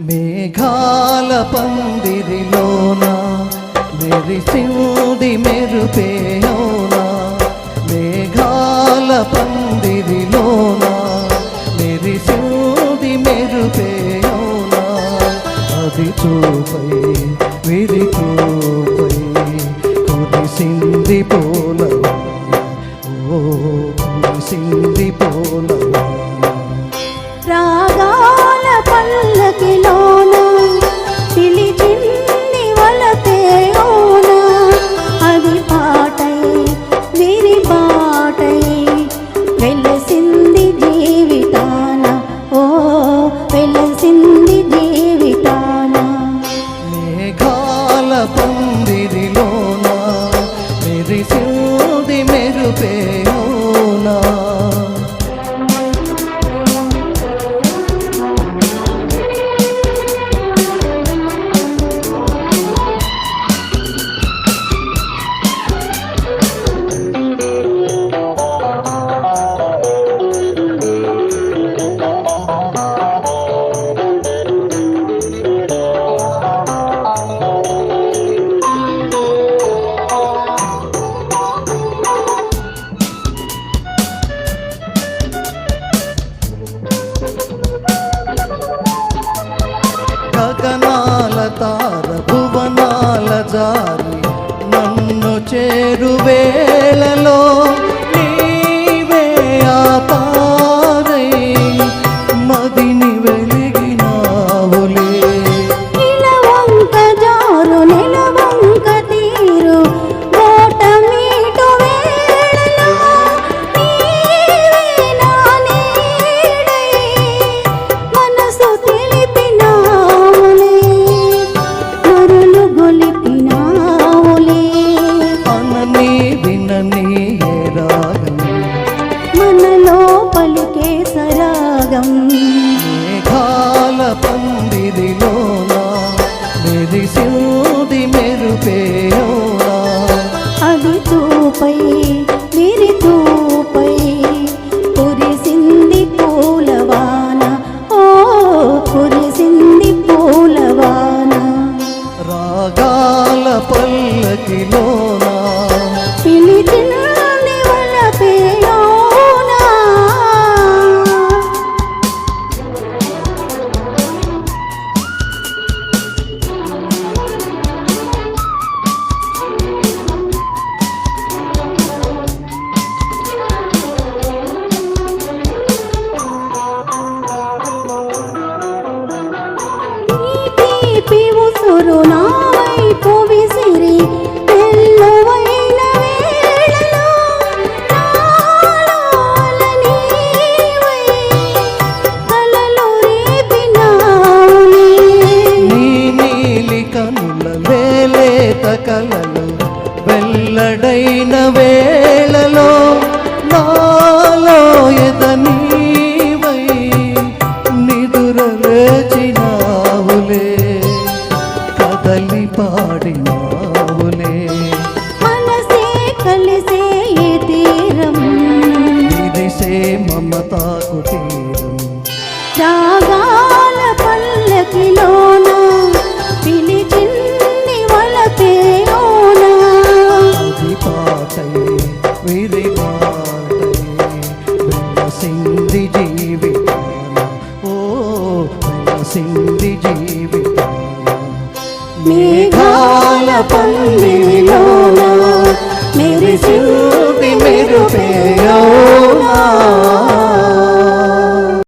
మేఘాల పందిరిలోన మెరిసింది మెరుపేయోనా, మేఘాల పందిరిలోన మెరిసింది మెరుపేయోనా, అది చూపై విరి చూపై కురిసింది పోలవా, ఓ కురిసింది పోలవా. రాగాల పల్లకిలోన పిలిచింది వలపేయోన, అది పాటై విరి బాటై వెలసింది జీవితాన, ఓ వెలసింది జీవితాన. మేఘాల పందిరిలోన మెరిసింది మెరుపేయోనా. గగనాల తార భువనాల జారి నన్ను చేరు వేళలో నీవే ఆ తారై మదిని వెలిగినావులే. నిలవంక జారు నిలవంక తీరు ఓటమీటు వేళలో నీవే నా నీడై మనసు తెలిపినావులే, మరులు గొలిపినావులే. అనని వినని ఏ రాగం మనలో పలికే సరాగం. మేఘాల పందిరిలోన మెరిసింది మెరుపేయోనా, అది చూపై విరి చూపై కురిసింది పూలవాన, ఓ కురిసింది పూలవాన. రాగాల పల్లకిలోన పిలిచింది వలపేయోన. తీపి ఉసురు నా వైపు విసిరి తెల్లవైన వేళలో నాలో అలనీవై కలలు రేపినావులే. నీ నీలి కనుల లేలేత కలలు వెల్లడైన వేళలో నాలో ఎదనీవై నిదుర లేచినావులే, కదలి పాడినావులే. మనసే కలిసే ఈ తీరం, విరిసే మమతా కుటీరం. రాగాల పల్లకిలోన పిలిచింది వలపేయోన, అది పాటై విరి పాటై వెలసింది జీవితాన, ఓ వెలసింది జీవితాన. మేఘాల పందిరి